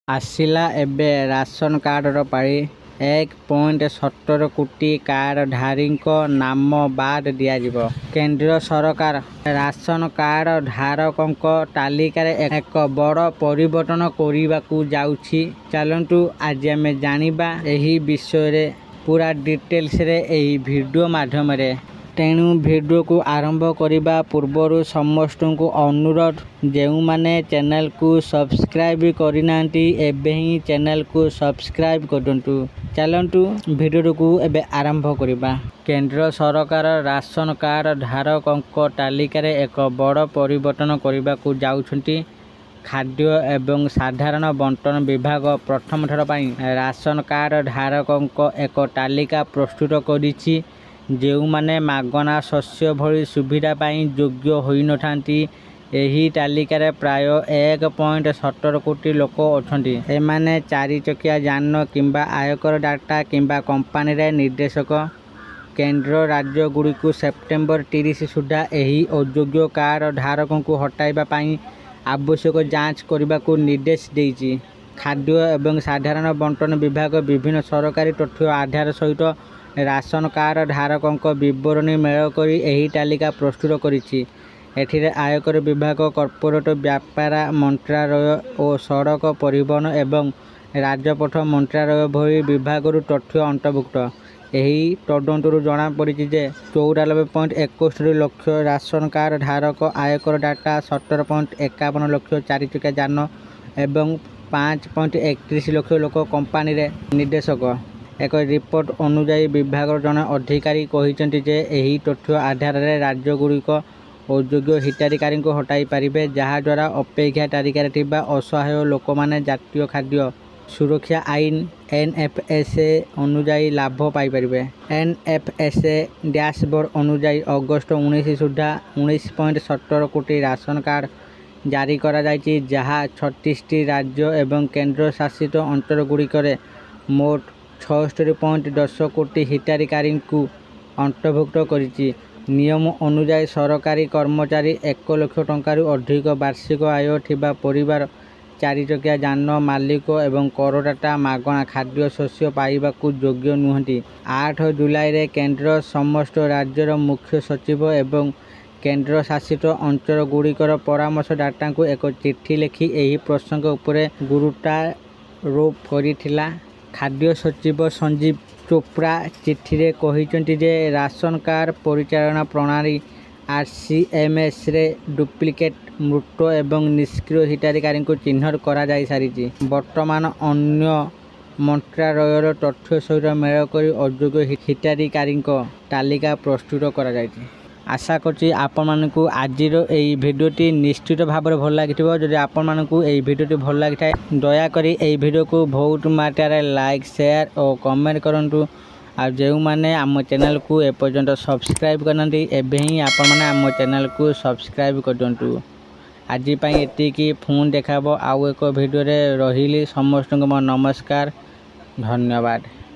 आसिला एबे राशन कार्डर पारी 1.70 कोटी कार्डधारी नाम बाद दिज्व। केंद्र सरकार राशन कार्ड धारकों तालिकार एक बड़ परिवर्तन करने को जाउछि। चलंतु आज आम जानिबा एही विषय पूरा डिटेल्स रे एही वीडियो माध्यम रे। तेणु वीडियो को आरंभ करने पूर्वर समस्त को अनुरोध जो माने चैनल को सब्सक्राइब करना एबे ही चैनल को सब्सक्राइब करंतु। चलंतु वीडियो को एबे आरंभ करबा। केंद्र सरकार राशन कार्ड धारकों तालिकार एक बड़ परिवर्तन करने को जाउछंती। खाद्य एवं साधारण बंटन विभाग प्रथम थर पई राशन कार्ड धारकों एक तालिका प्रस्तुत करिछि। जो माने मागना शस्य भली सुविधा पाई योग्य होई नथांती एही तालिकार प्राय 1.70 कोटी लोक अछंती। एमाने 4 चकिया यान किंबा आयकर डाटा किंबा कंपनी रे निर्देशक। केंद्र राज्य गुड़ी को सेप्टेम्बर 30 सुधा एही अयोग्य कार्ड धारकों को हटाइबा पाई आवश्यक जांच करने को निर्देश देइछि। खाद्य एवं साधारण बंटन विभाग विभिन्न सरकारी तथ्य आधार सहित राशन कार्ड धारकों बरणी मेल कर एही तालिका प्रस्तुत करिछि। एथिरे आयकर विभाग, कॉर्पोरेट व्यापार मंत्रालय और सड़क परिवहन एवं राजपथ मंत्रालय भली विभाग तथ्य अंतर्भुक्त। एही तदंतरु जना पड़िछि जे 94.71 लाख राशन कार्ड धारक, आयकर डाटा 17.51 लाख 4 चकिया यान एवं 5.31 लाख लोक कंपनी रे निर्देशक। एक रिपोर्ट अनुसार विभाग जन अधिकारी कहिसेंति जे एही तथ्य आधार रे राज्य गुड़िक अयोग्य हिताधिकारी को हटाई पारिबे, जहा द्वारा अपेक्षा तालिकार थिबा असहाय लोक माने जातीय खाद्य सुरक्षा आईन NFSA अनुसार लाभ पाई पारिबे। NFSA डैशबोर्ड अनुसार अगस्त 19 सुधा 19.70 कोटी राशन कार्ड जारी करा जायछि, जहा 36 राज्य एवं केंद्र शासित अंचल गुड़िक मोट 76.10 कोटी हिताधिकारी को अंतर्भुक्त करिछि। नियम अनुसार सरकारी कर्मचारी 1 लाख टंकारु अधिक वार्षिक आय थिबा परिवार, 4 चकिया यान मालिक एवं करदाता मागणा खाद्य शस्य पाइबाकू योग्य नुहंती। 8 जुलाई रे केंद्र समस्त राज्यर मुख्य सचिव एवं केंद्र शासित अंचल गुड़िकर परामर्शदाता को एक चिट्ठी लिखि एही प्रसंग उपरे गुरुत्वारोप करिथिला। खाद्य सचिव संजीव चोपड़ा चिट्ठी रे कहिसेंति जे राशन कार्ड परिचालना प्रणाली RCMS रे डुप्लिकेट, मृत एवं निष्क्रिय हिताधिकारी को चिन्हट करा जाय सारिछि। वर्तमान अन्य मंत्रालयर तथ्य सहित मेल कर अयोग्य हिताधिकारी तालिका प्रस्तुत करा जायछि। आशा करछि आपण मानकू आजिर एई भिडियोटी निश्चित भाव में भल लगी। जदि आपण मानकू एई भिडियोटी भल लगी थाए दया करी एई भिडियो को बहुत मात्रा लाइक, शेयर और कमेंट करंतु। आ जो माने आम चैनल को एपर्यंत सब्सक्राइब करनांती एबे ही आपण माने आम चैनल को सब्सक्राइब कर दियंतु। आज पई एतिकी फोन देखाबो आउ एक भिडियो रे रहिली। समस्त को नमस्कार, धन्यवाद।